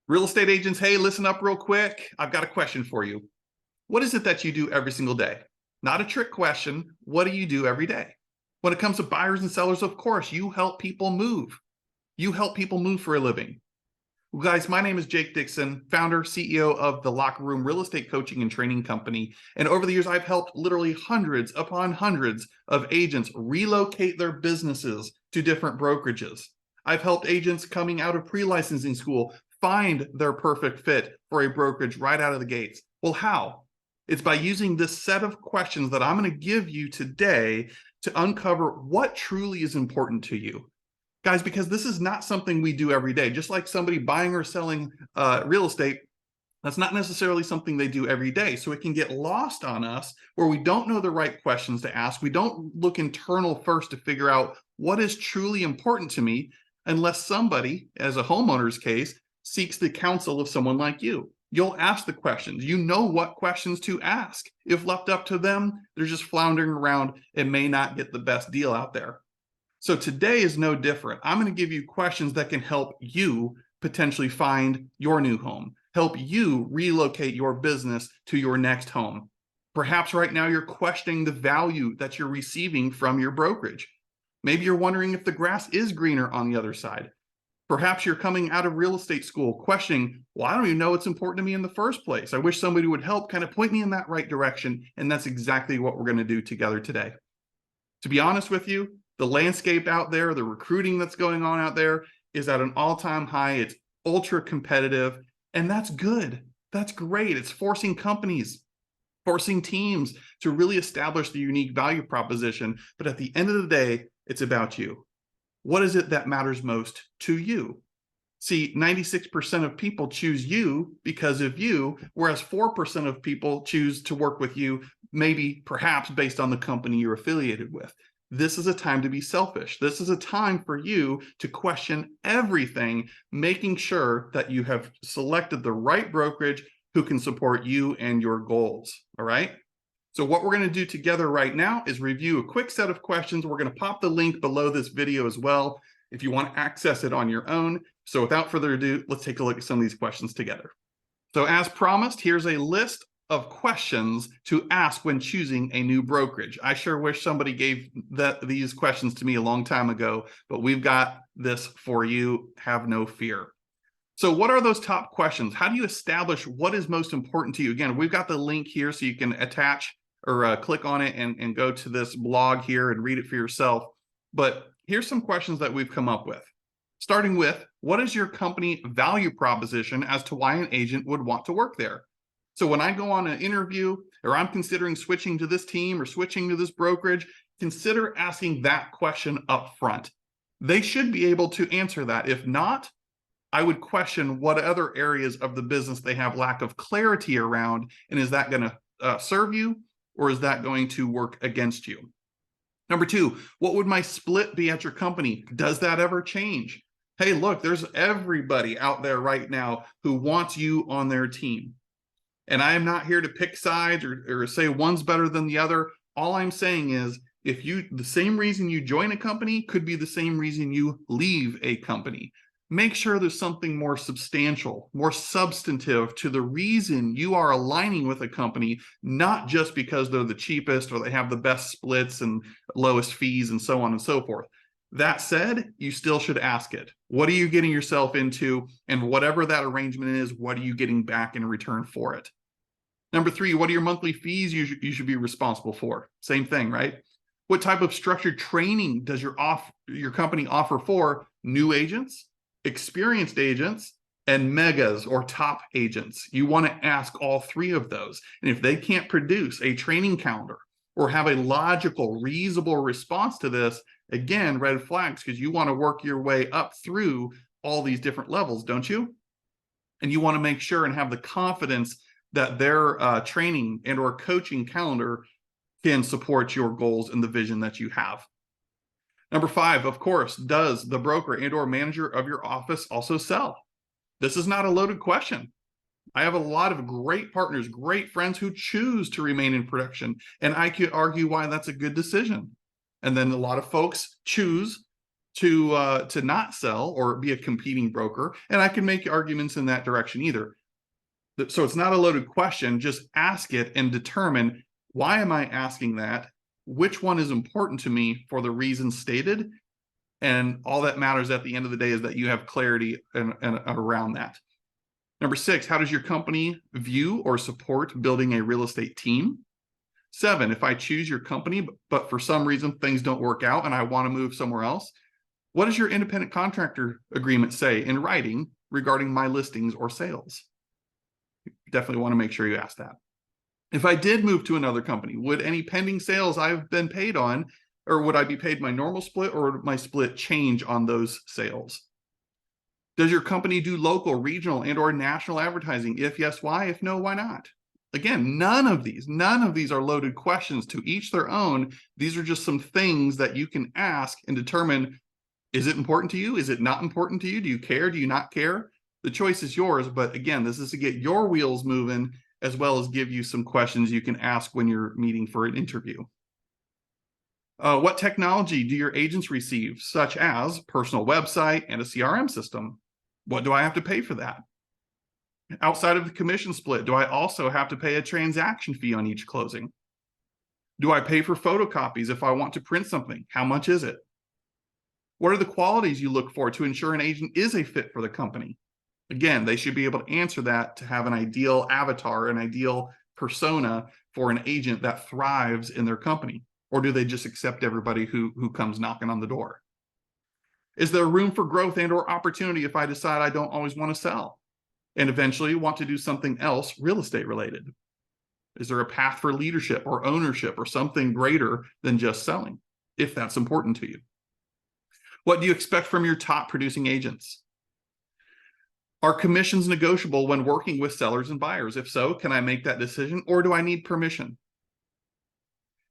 Real estate agents, hey, listen up real quick. I've got a question for you. What is it that you do every single day? Not a trick question. What do you do every day? When it comes to buyers and sellers, of course, you help people move. You help people move for a living. Well, guys, my name is Jake Dixon, founder, CEO of the Locker Room Real Estate Coaching and Training Company. And over the years, I've helped literally hundreds upon hundreds of agents relocate their businesses to different brokerages. I've helped agents coming out of pre-licensing school find their perfect fit for a brokerage right out of the gates. Well, how? It's by using this set of questions that I'm going to give you today to uncover what truly is important to you. Guys, because this is not something we do every day. Just like somebody buying or selling real estate, that's not necessarily something they do every day. So it can get lost on us where we don't know the right questions to ask. We don't look internal first to figure out what is truly important to me unless somebody, as a homeowner's case, seeks the counsel of someone like you. You'll ask the questions. You know what questions to ask. If left up to them, they're just floundering around and may not get the best deal out there. So today is no different. I'm going to give you questions that can help you potentially find your new home, help you relocate your business to your next home. Perhaps right now you're questioning the value that you're receiving from your brokerage. Maybe you're wondering if the grass is greener on the other side. Perhaps you're coming out of real estate school questioning, well, I don't even know what's important to me in the first place. I wish somebody would help kind of point me in that right direction. And that's exactly what we're going to do together today. To be honest with you, the landscape out there, the recruiting that's going on out there is at an all-time high. It's ultra competitive, and that's good. That's great. It's forcing companies, forcing teams to really establish the unique value proposition. But at the end of the day, it's about you. What is it that matters most to you? See, 96% of people choose you because of you, whereas 4% of people choose to work with you, maybe perhaps based on the company you're affiliated with. This is a time to be selfish. This is a time for you to question everything, making sure that you have selected the right brokerage who can support you and your goals. All right. So what we're going to do together right now is review a quick set of questions. We're going to pop the link below this video as well if you want to access it on your own. So without further ado, let's take a look at some of these questions together. So as promised, here's a list of questions to ask when choosing a new brokerage. I sure wish somebody gave these questions to me a long time ago, but we've got this for you. Have no fear. So what are those top questions? How do you establish what is most important to you? Again, we've got the link here so you can attach or click on it and go to this blog here and read it for yourself. But here's some questions that we've come up with. Starting with, what is your company value proposition as to why an agent would want to work there? So when I go on an interview or I'm considering switching to this team or switching to this brokerage, consider asking that question up front. They should be able to answer that. If not, I would question what other areas of the business they have lack of clarity around, and is that going to serve you or is that going to work against you? Number two, what would my split be at your company? Does that ever change? Hey, look, there's everybody out there right now who wants you on their team. And I am not here to pick sides or say one's better than the other. All I'm saying is the same reason you join a company could be the same reason you leave a company. Make sure there's something more substantial, more substantive to the reason you are aligning with a company, not just because they're the cheapest or they have the best splits and lowest fees and so on and so forth. That said, you still should ask it. What are you getting yourself into? And whatever that arrangement is, what are you getting back in return for it? Number three, what are your monthly fees you should be responsible for? Same thing, right? What type of structured training does your company offer for new agents, experienced agents, and megas or top agents? You want to ask all three of those. And if they can't produce a training calendar or have a logical, reasonable response to this, again, red flags, because you want to work your way up through all these different levels, don't you? And you want to make sure and have the confidence that their training and or coaching calendar can support your goals and the vision that you have. Number five, of course, does the broker and or manager of your office also sell? This is not a loaded question. I have a lot of great partners, great friends who choose to remain in production, and I could argue why that's a good decision. And then a lot of folks choose to not sell or be a competing broker, and I can make arguments in that direction either. So it's not a loaded question. Just ask it and determine, why am I asking that? Which one is important to me for the reasons stated? And all that matters at the end of the day is that you have clarity and around that. Number 6, how does your company view or support building a real estate team? 7, if I choose your company, but for some reason things don't work out and I want to move somewhere else, what does your independent contractor agreement say in writing regarding my listings or sales? You definitely want to make sure you ask that. If I did move to another company, would any pending sales I've been paid on, or would I be paid my normal split, or would my split change on those sales? Does your company do local, regional, and or national advertising? If yes, why? If no, why not? Again, none of these are loaded questions. To each their own. These are just some things that you can ask and determine, is it important to you? Is it not important to you? Do you care? Do you not care? The choice is yours. But again, this is to get your wheels moving, as well as give you some questions you can ask when you're meeting for an interview. What technology do your agents receive, such as personal website and a CRM system? What do I have to pay for that? Outside of the commission split, do I also have to pay a transaction fee on each closing? Do I pay for photocopies if I want to print something? How much is it? What are the qualities you look for to ensure an agent is a fit for the company? Again, they should be able to answer that to have an ideal avatar, an ideal persona for an agent that thrives in their company. Or do they just accept everybody who comes knocking on the door? Is there room for growth and or opportunity if I decide I don't always want to sell and eventually want to do something else real estate related? Is there a path for leadership or ownership or something greater than just selling, if that's important to you? What do you expect from your top producing agents? Are commissions negotiable when working with sellers and buyers? If so, can I make that decision, or do I need permission?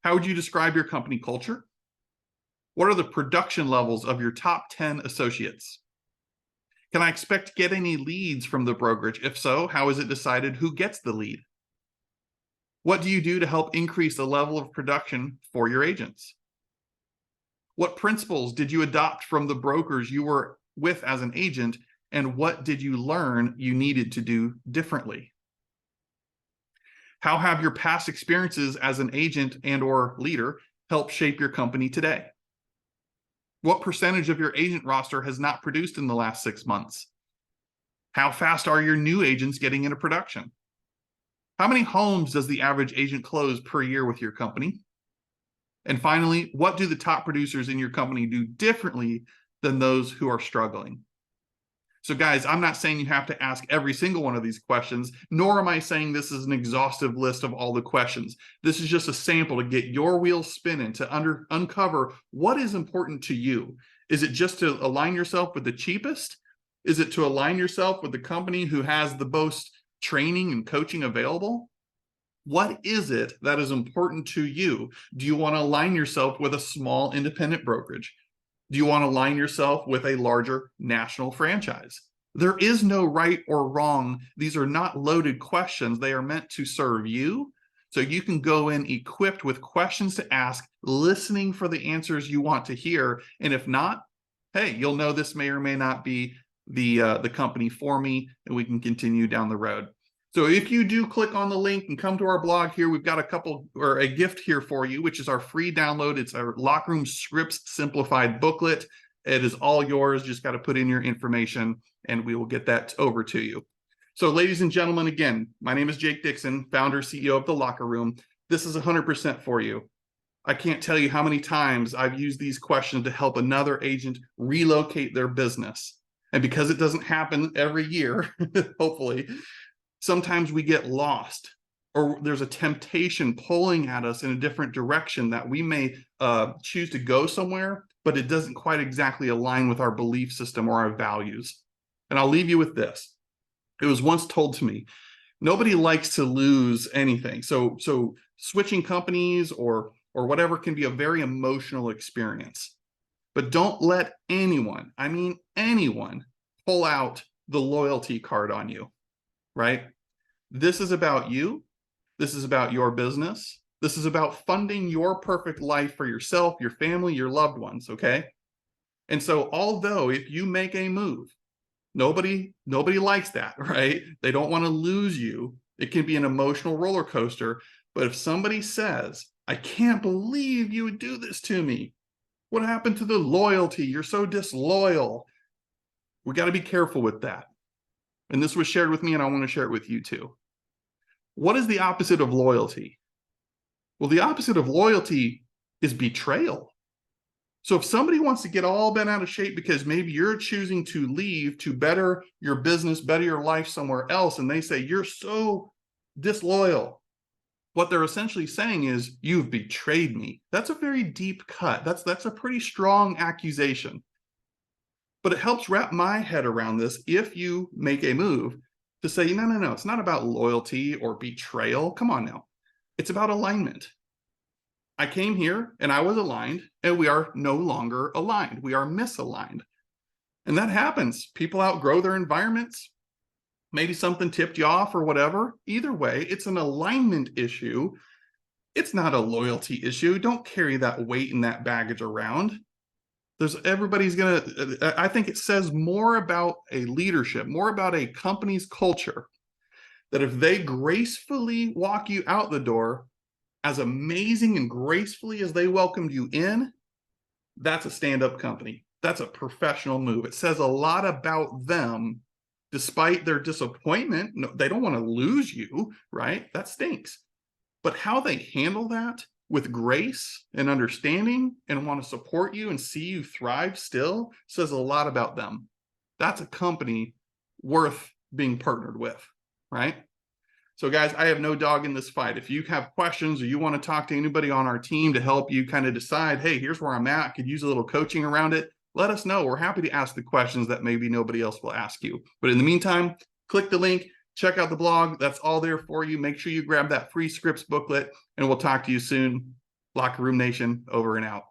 How would you describe your company culture? What are the production levels of your top 10 associates? Can I expect to get any leads from the brokerage? If so, how is it decided who gets the lead? What do you do to help increase the level of production for your agents? What principles did you adopt from the brokers you were with as an agent, and what did you learn you needed to do differently? How have your past experiences as an agent and or leader helped shape your company today? What percentage of your agent roster has not produced in the last 6 months? How fast are your new agents getting into production? How many homes does the average agent close per year with your company? And finally, what do the top producers in your company do differently than those who are struggling? So guys, I'm not saying you have to ask every single one of these questions, nor am I saying this is an exhaustive list of all the questions. This is just a sample to get your wheels spinning, to uncover what is important to you. Is it just to align yourself with the cheapest? Is it to align yourself with the company who has the most training and coaching available? What is it that is important to you? Do you want to align yourself with a small independent brokerage? Do you want to align yourself with a larger national franchise? There is no right or wrong. These are not loaded questions. They are meant to serve you. So you can go in equipped with questions to ask, listening for the answers you want to hear. And if not, hey, you'll know this may or may not be the company for me, and we can continue down the road. So if you do click on the link and come to our blog here, we've got a gift here for you, which is our free download. It's our Locker Room Scripts Simplified booklet. It is all yours. Just got to put in your information and we will get that over to you. So ladies and gentlemen, again, my name is Jake Dixon, founder, CEO of The Locker Room. This is 100% for you. I can't tell you how many times I've used these questions to help another agent relocate their business. And because it doesn't happen every year, hopefully, sometimes we get lost, or there's a temptation pulling at us in a different direction that we may choose to go somewhere, but it doesn't quite exactly align with our belief system or our values. And I'll leave you with this. It was once told to me, nobody likes to lose anything. So switching companies or whatever can be a very emotional experience. But don't let anyone, I mean anyone, pull out the loyalty card on you, right? This is about you. This is about your business. This is about funding your perfect life for yourself, your family, your loved ones, okay? And so although if you make a move, nobody likes that, right? They don't want to lose you. It can be an emotional roller coaster. But if somebody says, I can't believe you would do this to me. What happened to the loyalty? You're so disloyal. We got to be careful with that. And this was shared with me, and I want to share it with you too. What is the opposite of loyalty? Well, the opposite of loyalty is betrayal. So if somebody wants to get all bent out of shape because maybe you're choosing to leave to better your business, better your life somewhere else, and they say, you're so disloyal, what they're essentially saying is, you've betrayed me. That's a very deep cut. That's a pretty strong accusation. But it helps wrap my head around this if you make a move to say, no, it's not about loyalty or betrayal. Come on now. It's about alignment. I came here and I was aligned, and we are no longer aligned. We are misaligned. And that happens. People outgrow their environments. Maybe something tipped you off or whatever. Either way, it's an alignment issue. It's not a loyalty issue. Don't carry that weight and that baggage around. I think it says more about a leadership, more about a company's culture, that if they gracefully walk you out the door, as amazing and gracefully as they welcomed you in, that's a stand-up company. That's a professional move. It says a lot about them, despite their disappointment. No, they don't want to lose you, right? That stinks. But how they handle that with grace and understanding and want to support you and see you thrive still says a lot about them. That's a company worth being partnered with, right? So guys, I have no dog in this fight. If you have questions or you want to talk to anybody on our team to help you kind of decide, hey, here's where I'm at, could use a little coaching around it, let us know. We're happy to ask the questions that maybe nobody else will ask you. But in the meantime, click the link, check out the blog. That's all there for you. Make sure you grab that free scripts booklet, and we'll talk to you soon. Locker Room Nation, over and out.